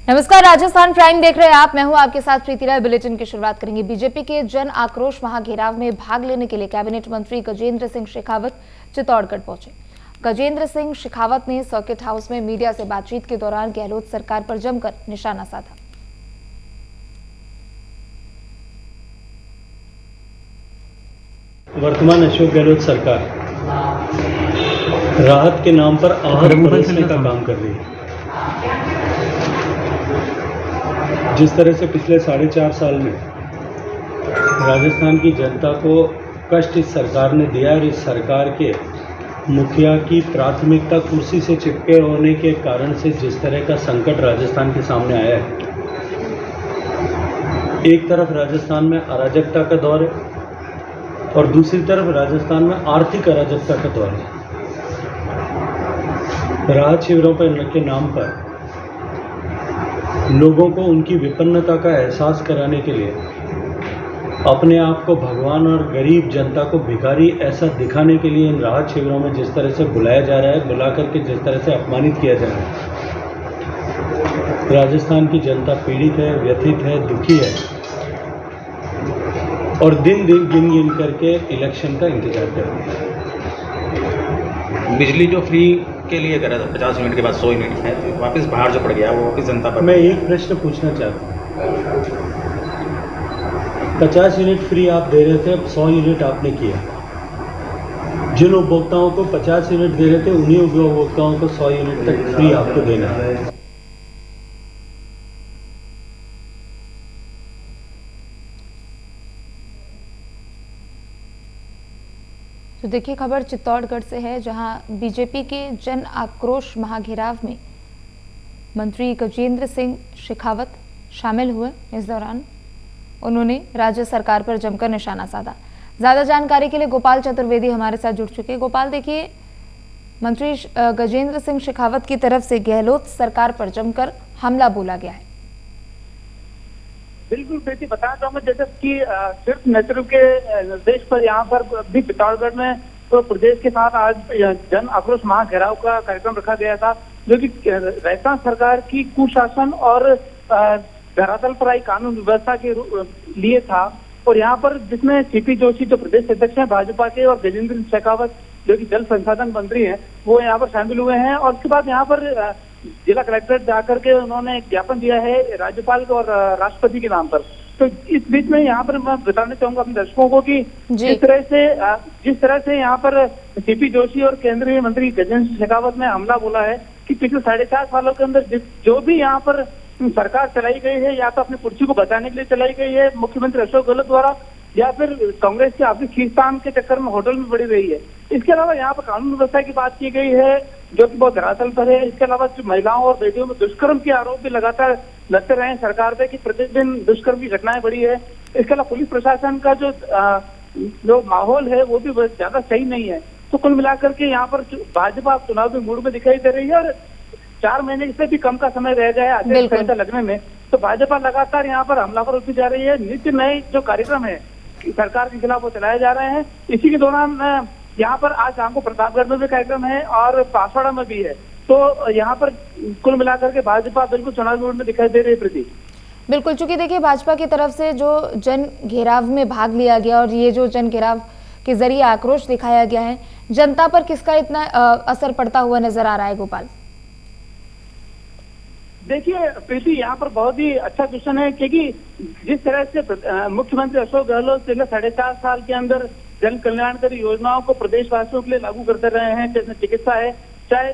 नमस्कार, राजस्थान प्राइम देख रहे हैं आप। मैं हूं आपके साथ प्रीति राय। बुलेटिन की शुरुआत करेंगे। बीजेपी के जन आक्रोश महाघेराव में भाग लेने के लिए कैबिनेट मंत्री गजेंद्र सिंह शेखावत चित्तौड़गढ़ पहुंचे। गजेंद्र सिंह शेखावत ने सर्किट हाउस में मीडिया से बातचीत के दौरान गहलोत सरकार पर जमकर निशाना साधा। वर्तमान अशोक गहलोत सरकार राहत के नाम पर आहत बरसने का काम कर रही है। जिस तरह से पिछले 4.5 साल में राजस्थान की जनता को कष्ट इस सरकार ने दिया और इस सरकार के मुखिया की प्राथमिकता कुर्सी से चिपके होने के कारण से जिस तरह का संकट राजस्थान के सामने आया है, एक तरफ राजस्थान में अराजकता का दौर है और दूसरी तरफ राजस्थान में आर्थिक अराजकता का दौर है। राहत शिविरों के नाम पर लोगों को उनकी विपन्नता का एहसास कराने के लिए अपने आप को भगवान और गरीब जनता को भिखारी ऐसा दिखाने के लिए इन राहत शिविरों में जिस तरह से बुलाया जा रहा है, बुला करके जिस तरह से अपमानित किया जा रहा है, राजस्थान की जनता पीड़ित है, व्यथित है, दुखी है और दिन गिन करके इलेक्शन का इंतजार कर रही है। बिजली जो फ्री के लिए करा था 50 यूनिट के बाद 100 यूनिट है, तो वापस बाहर जो पड़ गया वो वापस जनता पर। मैं एक प्रश्न पूछना चाहता हूँ, 50 यूनिट फ्री आप दे रहे थे, अब 100 यूनिट आपने किया। जिन उपभोक्ताओं को 50 यूनिट दे रहे थे उन्हीं उपभोक्ताओं को 100 यूनिट तक फ्री आपको देना है। तो देखिए, खबर चित्तौड़गढ़ से है, जहां बीजेपी के जन आक्रोश महाघेराव में मंत्री गजेंद्र सिंह शेखावत शामिल हुए। इस दौरान उन्होंने राज्य सरकार पर जमकर निशाना साधा। ज्यादा जानकारी के लिए गोपाल चतुर्वेदी हमारे साथ जुड़ चुके हैं। गोपाल, देखिए, मंत्री गजेंद्र सिंह शेखावत की तरफ से गहलोत सरकार पर जमकर हमला बोला गया है। बिल्कुल बेटी, बताना चाहूंगा जैसे कि सिर्फ नेतृत्व के निर्देश पर यहाँ पर भी चित्तौड़गढ़ में तो प्रदेश के साथ आज जन आक्रोश महाघेराव का कार्यक्रम रखा गया था, जो कि राजस्थान सरकार की कुशासन और धरातल पर आई कानून व्यवस्था के लिए था। और यहाँ पर जिसमें सीपी जोशी जो प्रदेश अध्यक्ष हैं भाजपा के और गजेंद्र सिंह शेखावत जो कि जल संसाधन मंत्री हैं, वो यहाँ पर शामिल हुए हैं। और उसके बाद यहाँ पर जिला कलेक्टर जाकर के उन्होंने एक ज्ञापन दिया है राज्यपाल और राष्ट्रपति के नाम पर। तो इस बीच में यहाँ पर मैं बताना चाहूंगा अपने दर्शकों को कि जिस तरह से यहाँ पर सीपी जोशी और केंद्रीय मंत्री गजेंद्र शेखावत ने हमला बोला है कि पिछले 4.5 सालों के अंदर जो भी यहाँ पर सरकार चलाई गई है, या तो अपनी कुर्सी को बचाने के लिए चलाई गई है मुख्यमंत्री अशोक गहलोत द्वारा, या फिर कांग्रेस के आपसी खींचतान के चक्कर में होटल में बढ़ी रही है। इसके अलावा यहाँ पर कानून व्यवस्था की बात की गई है जो कि बहुत धरातल पर है। इसके अलावा महिलाओं और बेटियों में दुष्कर्म के आरोप भी लगातार लगते रहे सरकार पे कि प्रतिदिन दुष्कर्म की घटनाएं बढ़ी है। इसके अलावा पुलिस प्रशासन का जो माहौल है वो भी ज्यादा सही नहीं है। तो कुल मिलाकर के यहाँ पर भाजपा चुनावी मूड में दिखाई दे रही है और 4 महीने से भी कम का समय रह गया है आचार संहिता लगने में। तो भाजपा लगातार यहाँ पर हमलावर होती जा रही है। नित्य नए जो कार्यक्रम है सरकार के खिलाफ वो चलाए जा रहे हैं। इसी के दौरान यहाँ पर आज शाम को प्रतापगढ़ में भी कार्यक्रम है और पासवाड़ा में भी है। तो यहाँ पर कुल मिलाकर के भाजपा बिल्कुल चुनावी मूड में दिखाई दे रही है। प्रति बिल्कुल, चूंकि देखिए, भाजपा की तरफ से जो जन घेराव में भाग लिया गया और ये जो जन घेराव के जरिए आक्रोश दिखाया गया है, जनता पर किसका इतना असर पड़ता हुआ नजर आ रहा है? गोपाल, देखिए प्रीति, यहाँ पर बहुत ही अच्छा क्वेश्चन है, क्योंकि जिस तरह से मुख्यमंत्री अशोक गहलोत पिछले 4.5 साल के अंदर जन कल्याणकारी योजनाओं को प्रदेशवासियों के लिए लागू करते रहे हैं, जैसे चिकित्सा है, चाहे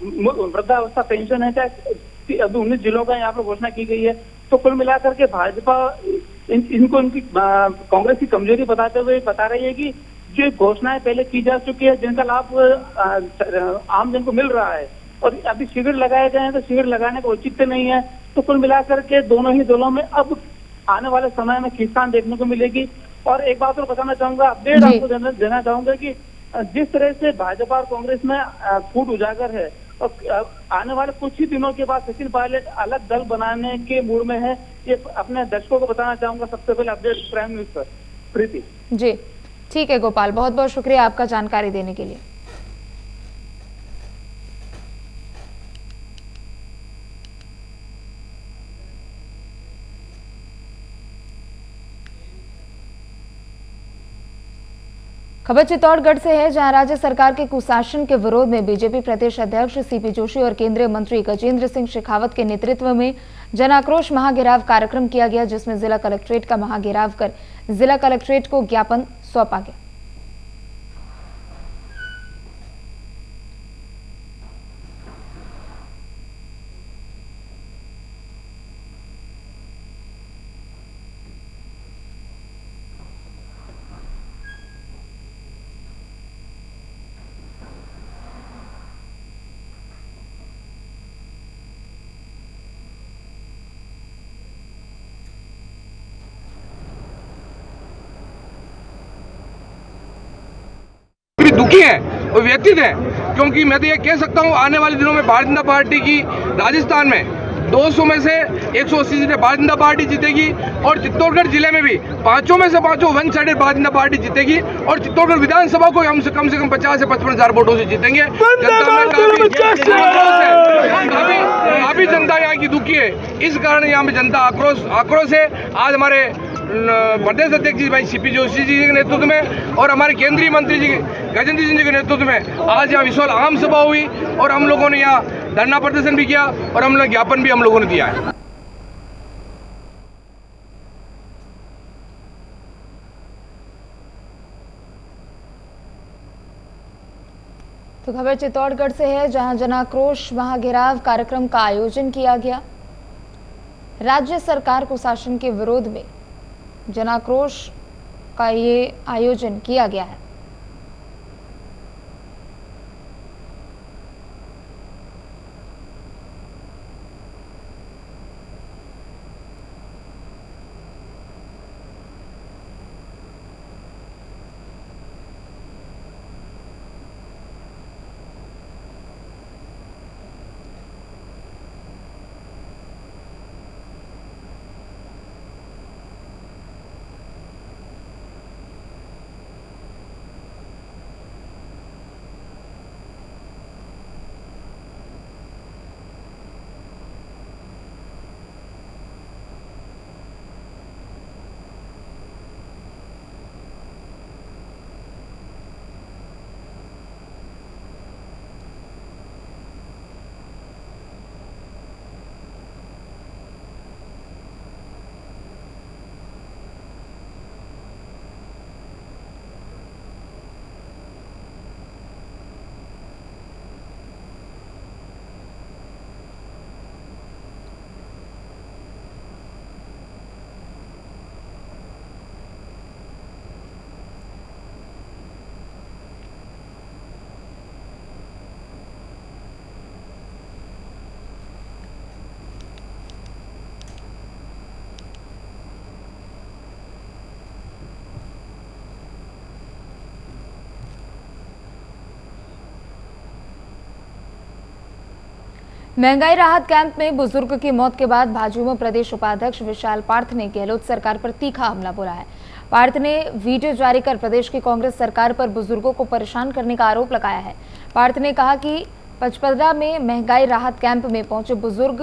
वृद्धावस्था पेंशन है, चाहे अभी 19 जिलों का यहाँ पर घोषणा की गई है। तो कुल मिलाकर के भाजपा इनको उनकी कांग्रेस की कमजोरी बताते हुए बता रही है कि जो घोषणाएं पहले की जा चुकी है जिनका लाभ आम जन को मिल रहा है और अभी शिविर लगाए गए हैं, तो शिविर लगाने का औचित्य नहीं है। तो कुल मिलाकर के दोनों ही दलों में अब आने वाले समय में खींचतान देखने को मिलेगी। और एक बात और बताना चाहूंगा, अपडेट आपको देना चाहूंगा कि जिस तरह से भाजपा और कांग्रेस में फूट उजागर है और आने वाले कुछ ही दिनों के बाद सचिन पायलट अलग दल बनाने के मूड में है, ये अपने दर्शकों को बताना चाहूंगा। सबसे पहले अपडेट प्राइम न्यूज पर। प्रीति जी, ठीक है गोपाल, बहुत बहुत शुक्रिया आपका जानकारी देने के लिए। खबर चित्तौड़गढ़ से है, जहां राज्य सरकार के कुशासन के विरोध में बीजेपी प्रदेश अध्यक्ष सीपी जोशी और केंद्रीय मंत्री गजेंद्र सिंह शेखावत के नेतृत्व में जन आक्रोश महाघेराव कार्यक्रम किया गया, जिसमें जिला कलेक्ट्रेट का महाघेराव कर जिला कलेक्ट्रेट को ज्ञापन सौंपा गया। दुखी हैं और व्यथित हैं, क्योंकि मैं तो ये कह सकता हूँ आने वाले दिनों में भारतीय जनता पार्टी की राजस्थान में 200 में से 180 सीटें भारतीय जनता पार्टी जीतेगी और चित्तौड़गढ़ जिले में भी 5 में से 5 one sided Bharatiya Janata party जीतेगी और चित्तौड़गढ़ विधानसभा को हम से कम 50 से 55 हजार वोटों से जीतेंगे। अभी जनता यहाँ की दुखी है, इस कारण यहाँ पे जनता आक्रोश है। आज हमारे प्रदेश अध्यक्ष जी भाई सीपी जोशी जी के नेतृत्व में और हमारे केंद्रीय मंत्री जी गजेंद्र सिंह जी के नेतृत्व में आज यहाँ विशाल आम सभा हुई और हम लोगों ने यहाँ धरना प्रदर्शन भी किया और हम लोग ज्ञापन भी हम लोगों ने दिया है। तो खबर चित्तौड़गढ़ से है, जहां जन आक्रोश महाघेराव कार्यक्रम का आयोजन किया गया। राज्य सरकार कुशासन के विरोध में जन आक्रोश का ये आयोजन किया गया है। महंगाई राहत कैंप में बुजुर्ग की मौत के बाद भाजपा प्रदेश उपाध्यक्ष विशाल पार्थ ने गहलोत सरकार पर तीखा हमला बोला है। पार्थ ने वीडियो जारी कर प्रदेश की कांग्रेस सरकार पर बुजुर्गों को परेशान करने का आरोप लगाया है। पार्थ ने कहा कि पचपदरा में महंगाई राहत कैंप में पहुंचे बुजुर्ग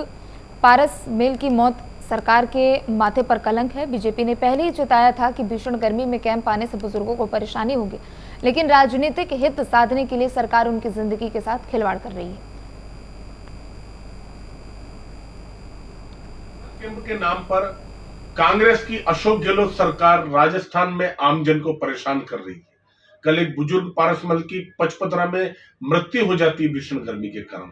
पारस मिल की मौत सरकार के माथे पर कलंक है। बीजेपी ने पहले ही चेताया था कि भीषण गर्मी में कैंप आने से बुजुर्गों को परेशानी होगी, लेकिन राजनीतिक हित साधने के लिए सरकार उनकी जिंदगी के साथ खिलवाड़ कर रही है। कैंप के नाम पर कांग्रेस की अशोक गहलोत सरकार राजस्थान में आमजन को परेशान कर रही है। कल एक बुजुर्ग पारसमल की पचपदरा में मृत्यु हो जाती है भीषण गर्मी के कारण।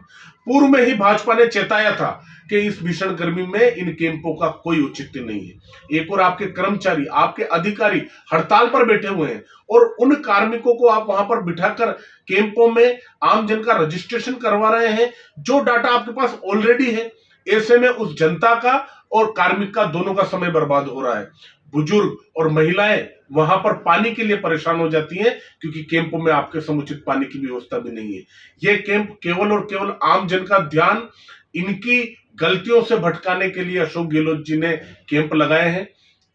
पूर्व में ही भाजपा ने चेताया था कि इस भीषण गर्मी में इन कैंपों का कोई औचित्य नहीं है। एक और आपके कर्मचारी, आपके अधिकारी हड़ताल पर बैठे हुए हैं और उन कार्मिकों को आप वहां पर बिठाकर कैंपों में आमजन का रजिस्ट्रेशन करवा रहे हैं, जो डाटा आपके पास ऑलरेडी है। ऐसे में उस जनता का और कार्मिक का दोनों का समय बर्बाद हो रहा है। बुजुर्ग और महिलाएं वहां पर पानी के लिए परेशान हो जाती हैं, क्योंकि कैंपों में आपके समुचित पानी की व्यवस्था भी नहीं है। ये कैंप केवल और केवल आम जन का ध्यान इनकी गलतियों से भटकाने के लिए अशोक गहलोत जी ने कैंप लगाए हैं।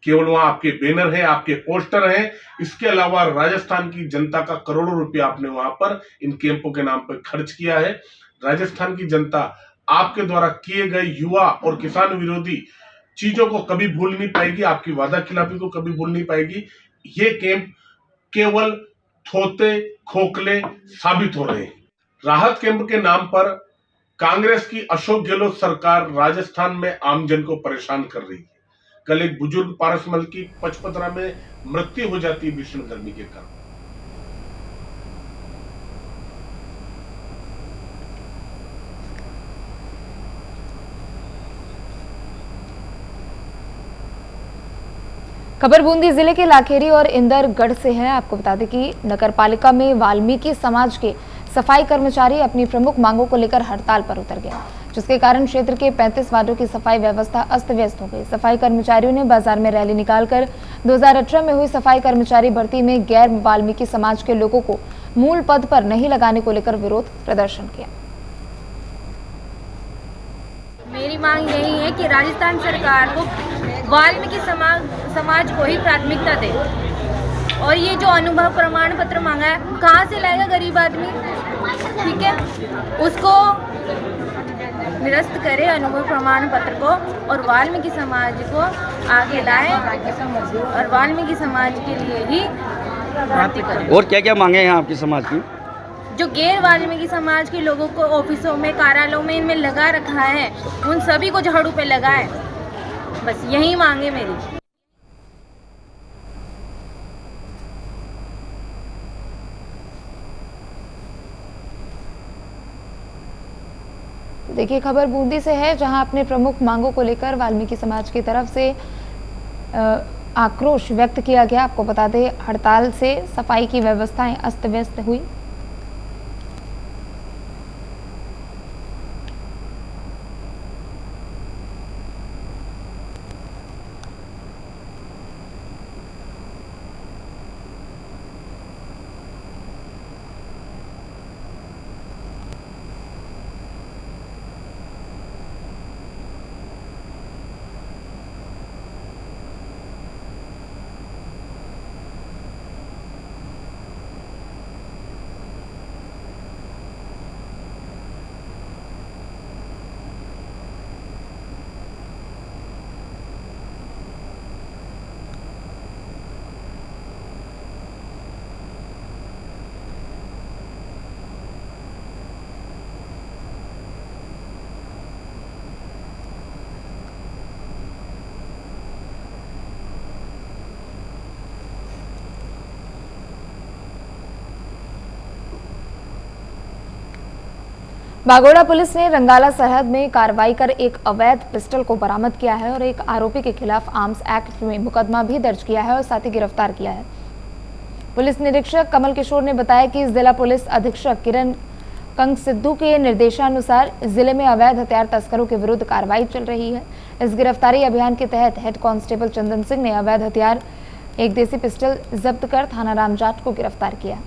केवल वहां आपके बैनर है, आपके पोस्टर हैं। इसके अलावा राजस्थान की जनता का करोड़ों रुपया आपने वहां पर इन कैंपों के नाम पर खर्च किया है। राजस्थान की जनता आपके द्वारा किए गए युवा और किसान विरोधी चीजों को कभी भूल नहीं पाएगी, आपकी वादा खिलाफी को कभी भूल नहीं पाएगी। ये कैंप केवल थोते खोखले साबित हो रहे हैं। राहत कैंप के नाम पर कांग्रेस की अशोक गहलोत सरकार राजस्थान में आमजन को परेशान कर रही है। कल एक बुजुर्ग पारसमल की पचपदरा में मृत्यु हो जाती है भीषण गर्मी के कारण। खबर बूंदी जिले के लाखेरी और इंदरगढ़ से है। आपको बता दें कि नगरपालिका में वाल्मीकि समाज के सफाई कर्मचारी अपनी प्रमुख मांगों को लेकर हड़ताल पर उतर गए, जिसके कारण क्षेत्र के 35 वार्डों की सफाई व्यवस्था अस्त व्यस्त हो गई। सफाई कर्मचारियों ने बाजार में रैली निकालकर 2018 में हुई सफाई कर्मचारी भर्ती में गैर वाल्मीकि समाज के लोगों को मूल पद पर नहीं लगाने को लेकर विरोध प्रदर्शन किया। मेरी मांग यही है कि राजस्थान सरकार को वाल्मीकि समाज को ही प्राथमिकता दे, और ये जो अनुभव प्रमाण पत्र मांगा है कहाँ से लाएगा गरीब आदमी, ठीक है, उसको निरस्त करे अनुभव प्रमाण पत्र को और वाल्मीकि समाज को आगे लाए और वाल्मीकि समाज के लिए ही भर्ती करे। और क्या क्या मांगे हैं आपकी समाज की? जो गैर वाल्मीकि समाज के लोगों को ऑफिसों में कार्यालयों में इनमें लगा रखा है उन सभी को झाड़ू पे लगाए, बस यही मांगे मेरी। देखिए खबर बूंदी से है, जहां अपने प्रमुख मांगों को लेकर वाल्मीकि समाज की तरफ से आक्रोश व्यक्त किया गया। आपको बता दें हड़ताल से सफाई की व्यवस्थाएं अस्त व्यस्त हुई। बागोड़ा पुलिस ने रंगाला सरहद में कार्रवाई कर एक अवैध पिस्टल को बरामद किया है और एक आरोपी के खिलाफ आर्म्स एक्ट में मुकदमा भी दर्ज किया है और साथ ही गिरफ्तार किया है। पुलिस निरीक्षक कमल किशोर ने बताया कि जिला पुलिस अधीक्षक किरण कंग सिद्धू के निर्देशानुसार जिले में अवैध हथियार तस्करों के विरुद्ध कार्रवाई चल रही है। इस गिरफ्तारी अभियान के तहत हेड कांस्टेबल चंदन सिंह ने अवैध हथियार एक देसी पिस्टल जब्त कर थाना रामजाट को गिरफ्तार किया।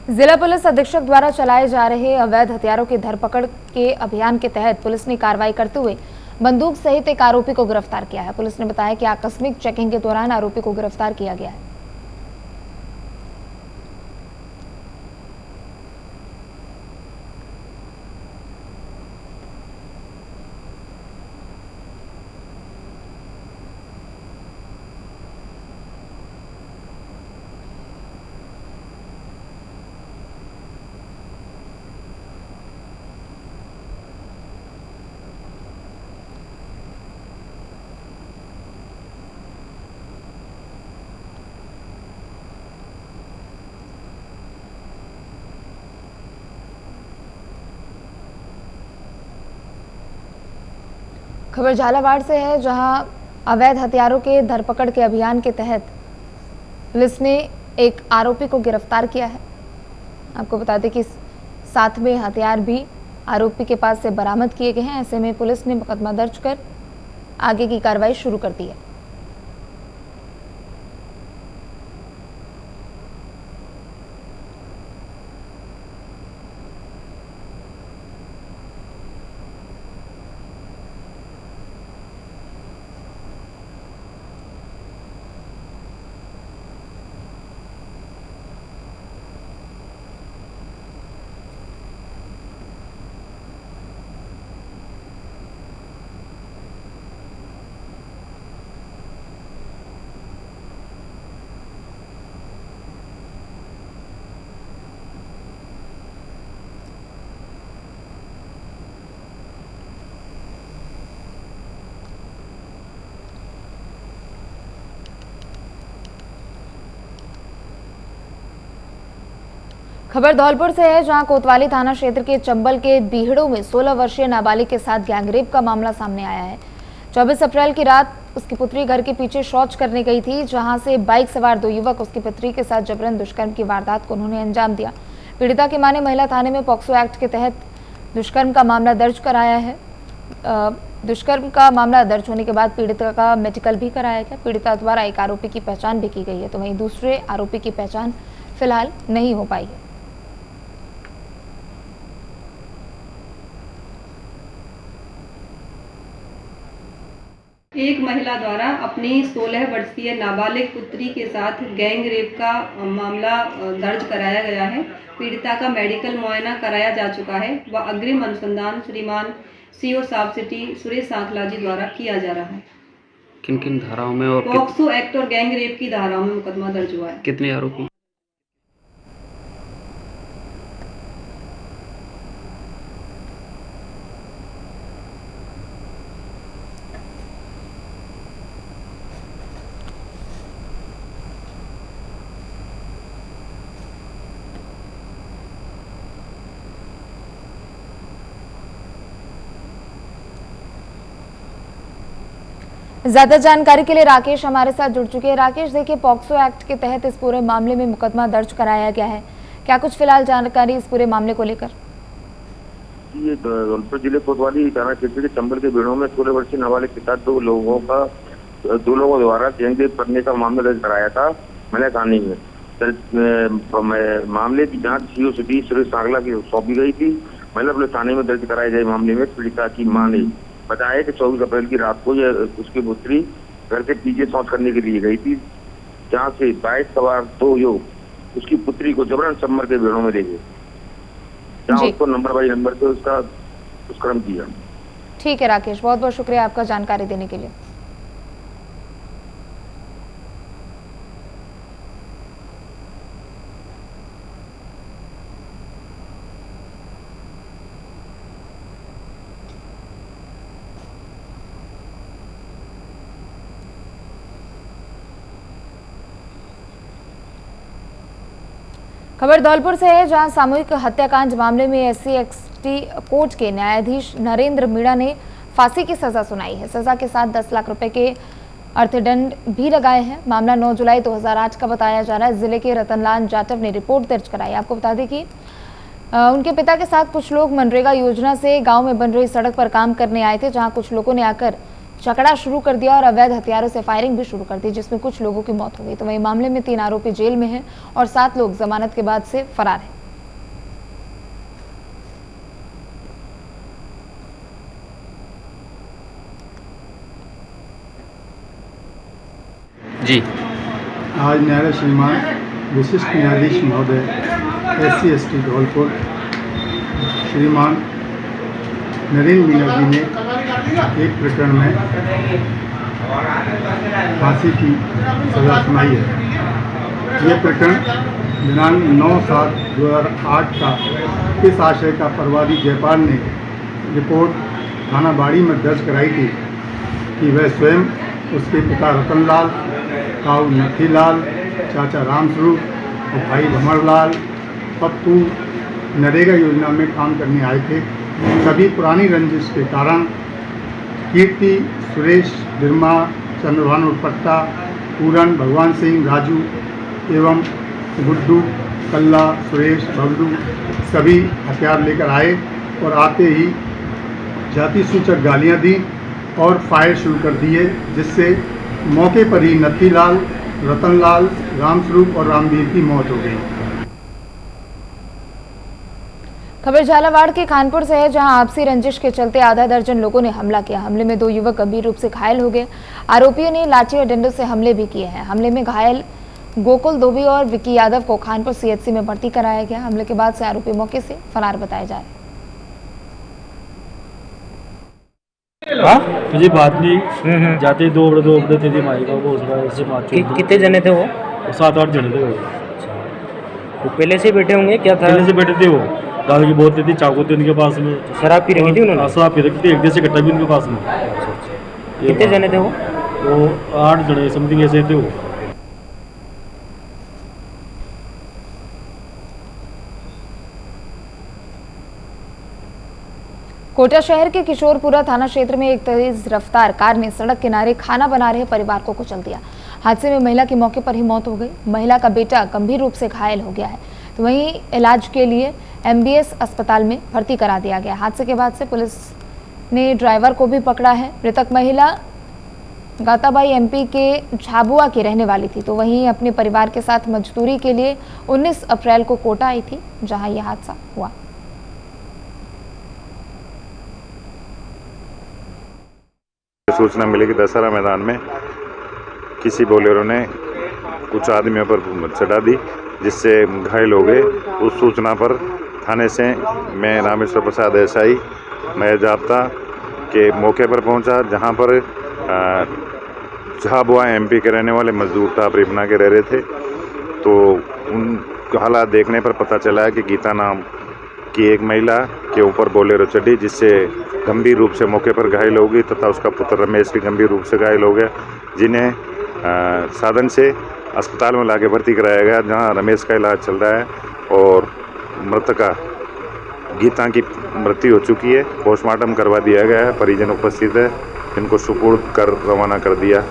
जिला पुलिस अधीक्षक द्वारा चलाए जा रहे अवैध हथियारों की धरपकड़ के अभियान के तहत पुलिस ने कार्रवाई करते हुए बंदूक सहित एक आरोपी को गिरफ्तार किया है। पुलिस ने बताया कि आकस्मिक चेकिंग के दौरान आरोपी को गिरफ्तार किया गया है। खबर झालावाड़ से है, जहां अवैध हथियारों के धरपकड़ के अभियान के तहत पुलिस ने एक आरोपी को गिरफ्तार किया है। आपको बता दें कि साथ में हथियार भी आरोपी के पास से बरामद किए गए हैं। ऐसे में पुलिस ने मुकदमा दर्ज कर आगे की कार्रवाई शुरू कर दी है। खबर धौलपुर से है, जहां कोतवाली थाना क्षेत्र के चंबल के बीहड़ों में 16 वर्षीय नाबालिग के साथ गैंगरेप का मामला सामने आया है। 24 अप्रैल की रात उसकी पुत्री घर के पीछे शौच करने गई थी, जहां से बाइक सवार 2 युवक उसकी पुत्री के साथ जबरन दुष्कर्म की वारदात को उन्होंने अंजाम दिया। पीड़िता की मां ने महिला थाने में पॉक्सो एक्ट के तहत दुष्कर्म का मामला दर्ज कराया है। दुष्कर्म का मामला दर्ज होने के बाद पीड़िता का मेडिकल भी कराया गया। पीड़िता द्वारा एक आरोपी की पहचान भी की गई है, तो वहीं दूसरे आरोपी की पहचान फिलहाल नहीं हो पाई है। एक महिला द्वारा अपनी 16 वर्षीय नाबालिग पुत्री के साथ गैंग रेप का मामला दर्ज कराया गया है। पीड़िता का मेडिकल मुआयना कराया जा चुका है व अग्रिम अनुसंधान श्रीमान सीओ साब सिटी सुरेश सांखला जी द्वारा किया जा रहा है। किन किन धाराओं में और पॉक्सो एक्ट और गैंग रेप की धाराओं में मुकदमा दर्ज हुआ है। कितने आरोपी? ज्यादा जानकारी के लिए राकेश हमारे साथ जुड़ चुके हैं। राकेश, देखिए, पॉक्सो एक्ट के तहत इस पूरे मामले में मुकदमा दर्ज कराया गया है, क्या कुछ फिलहाल जानकारी इस पूरे मामले को लेकर? ये धौलपुर जिले कोतवाली थाना क्षेत्र के चंबल के बीड़ों में 16 वर्षीय नाबालिग के साथ दो लोगों द्वारा गैंगरेप करने का मामला दर्ज कराया था महिला थाने में। मामले की जांच सीओ सिटी सुरेश सांखला की सौंपी गई थी। महिला पुलिस थाने में दर्ज कराए गए मामले में पीड़िता की मां ने बताया कि 24 अप्रैल की रात को यह उसकी पुत्री घर से पीछे शौच करने के लिए गई थी, जहां से बाइक सवार 2 युवक उसकी पुत्री को जबरन चंबल के बीड़ों में ले गए, जहां उसको नंबर बाई नंबर से उसका दुष्कर्म किया। ठीक है राकेश, बहुत बहुत शुक्रिया आपका जानकारी देने के लिए। खबर धौलपुर से है, जहां सामूहिक हत्याकांड मामले में SC/ST कोर्ट के न्यायाधीश नरेंद्र मीणा ने फांसी की सजा सुनाई है। सजा के साथ 10 लाख रुपए के अर्थदंड भी लगाए हैं। मामला 9 जुलाई 2008 का बताया जा रहा है। जिले के रतनलाल जाटव ने रिपोर्ट दर्ज कराई। आपको बता दें कि उनके पिता के साथ कुछ लोग मनरेगा योजना से गाँव में बन रही सड़क पर काम करने आए थे, जहाँ कुछ लोगों ने आकर झगड़ा शुरू कर दिया और अवैध हथियारों से फायरिंग भी शुरू कर दी, जिसमें कुछ लोगों की मौत हो गई। तो वहीं मामले में 3 आरोपी जेल में हैं और 7 लोग जमानत के बाद से फरार हैं। जी, आज न्यायालय श्रीमान विशिष्ट न्यायाधीश महोदय SC/ST धौलपुर श्रीमान नरेंद्र मीणा जी ने एक प्रकरण में फांसी की सजा सुनाई है। यह प्रकरण दिनांक 9/7/2008 का इस आशय का प्रवादी जयपाल ने रिपोर्ट थाना बाड़ी में दर्ज कराई थी कि वह स्वयं, उसके पिता रतनलाल, ताऊ नथीलाल, चाचा रामस्वरूप और भाई भंवरलाल पप्पू नरेगा योजना में काम करने आए थे। सभी पुरानी रंजिश के कारण कीर्ति, सुरेश, बिरमा, चंद्रभानु पट्टा, पूरन, भगवान सिंह, राजू एवं गुड्डू, कल्ला, सुरेश, बबलू सभी हथियार लेकर आए और आते ही जाति सूचक गालियां दी और फायर शुरू कर दिए, जिससे मौके पर ही नत्थीलाल, रतनलाल, रामस्वरूप और रामवीर की मौत हो गई। खबर झालावाड़ के खानपुर से है, जहां आपसी रंजिश के चलते आधा दर्जन लोगों ने हमला किया। हमले में 2 युवक गंभीर रूप से घायल हो गए। आरोपियों ने लाठी और डंडों से हमले भी किए हैं। हमले में घायल गोकुल दोबी और विक्की यादव को खानपुर सीएचसी में भर्ती कराया गया। हमले के बाद से आरोपी मौके से फरार बताए जा रहे। मुझे बात नहीं जाते 2 बड़े थे माई का वो उससे मार कितने जने थे वो? 7-8 जने थे वो। वो पहले से बैठे होंगे क्या था? पहले से बैठे थे वो। दारू की बोतल थी, चाकू थे उनके पास में। शराब पी रखी थी उन्होंने? शराब पी रखी थी, 1 से कट्टा भी उनके पास में। कितने जने थे वो? 8 जने समथिंग ऐसे थे वो। कोटा शहर के किशोरपुरा थाना क्षेत्र में एक तेज रफ्तार कार ने सड़क किनारे खाना बना रहे परिवार को कुचल दिया। हादसे में महिला की मौके पर ही मौत हो गई। महिला का बेटा गंभीर रूप से घायल हो गया है, तो वहीं इलाज के लिए MBS अस्पताल में भर्ती करा दिया गया। हादसे के बाद से पुलिस ने ड्राइवर को भी पकड़ा है। मृतक महिला गाताबाई MP के झाबुआ की रहने वाली थी, तो वहीं अपने परिवार के साथ मजदूरी के लिए 19 अप्रैल को कोटा आई थी, जहां यह हादसा हुआ। सूचना मिली कि दशहरा मैदान में किसी बोलेरो ने कुछ आदमियों पर चढ़ा दी, जिससे घायल हो गए। उस सूचना पर थाने से मैं रामेश्वर प्रसाद SI मैं जाब्ता के मौके पर पहुंचा, जहां पर झाबुआ MP के रहने वाले मजदूर टापरी बना के रह रहे थे। तो उन हालात देखने पर पता चला है कि गीता नाम की एक महिला के ऊपर बोलेरो चढ़ी, जिससे गंभीर रूप से मौके पर घायल हो गई, तथा उसका पुत्र रमेश भी गंभीर रूप से घायल हो गया, जिन्हें साधन से अस्पताल में लाके भर्ती कराया गया, जहां रमेश का इलाज चल रहा है और मृतका गीता की मृत्यु हो चुकी है। पोस्टमार्टम करवा दिया गया है, परिजन उपस्थित है, इनको सुपुर्द कर रवाना कर दिया।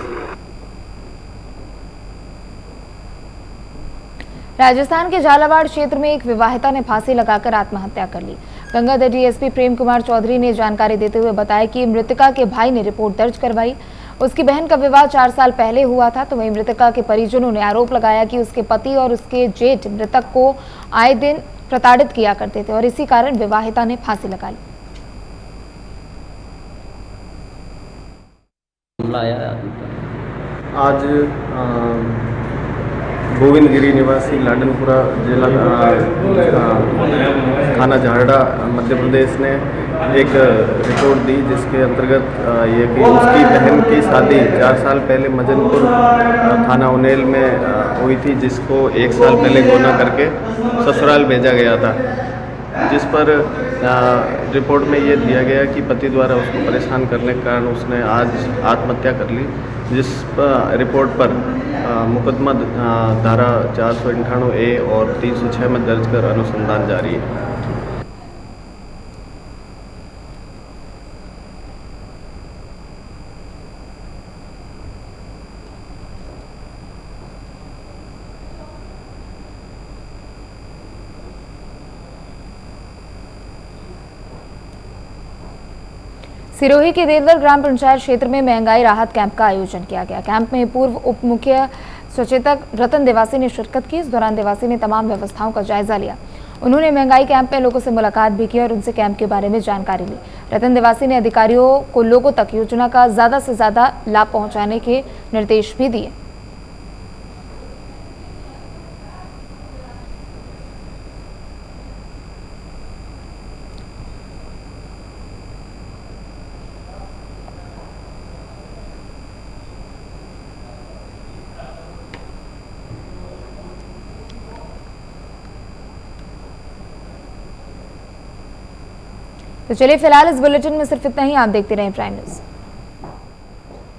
राजस्थान के झालावाड़ क्षेत्र में एक विवाहिता ने फांसी लगाकर आत्महत्या कर ली। गंगादर DSP प्रेम कुमार चौधरी ने जानकारी देते हुए बताया कि मृतका के भाई ने रिपोर्ट दर्ज करवाई। उसकी बहन का विवाह 4 साल पहले हुआ था, तो वहीं मृतका के परिजनों ने आरोप लगाया कि उसके पति और उसके जेठ मृतक को आए दिन प्रताड़ित किया करते थे और इसी कारण विवाहिता ने फांसी लगा ली। आज गोविंदगिरी निवासी लाडनपुरा जिला थाना झारड़ा मध्य प्रदेश ने एक रिपोर्ट दी, जिसके अंतर्गत ये कि उसकी बहन की शादी 4 साल पहले मजनपुर थाना उनेल में हुई थी, जिसको 1 साल पहले गोना करके ससुराल भेजा गया था, जिस पर रिपोर्ट में ये दिया गया कि पति द्वारा उसको परेशान करने के कारण उसने आज आत्महत्या कर ली, जिस पर रिपोर्ट पर मुकदमा धारा 498A और 306 में दर्ज कर अनुसंधान जारी है। सिरोही के देवदर ग्राम पंचायत क्षेत्र में महंगाई राहत कैंप का आयोजन किया गया। कैंप में पूर्व उप मुख्य सचेतक रतन देवासी ने शिरकत की। इस दौरान देवासी ने तमाम व्यवस्थाओं का जायजा लिया। उन्होंने महंगाई कैंप में लोगों से मुलाकात भी की और उनसे कैंप के बारे में जानकारी ली। रतन देवासी ने अधिकारियों को लोगों तक योजना का ज्यादा से ज्यादा लाभ पहुंचाने के निर्देश भी दिए। तो चलिए फिलहाल इस बुलेटिन में सिर्फ इतना ही। आप देखते रहें प्राइम न्यूज़।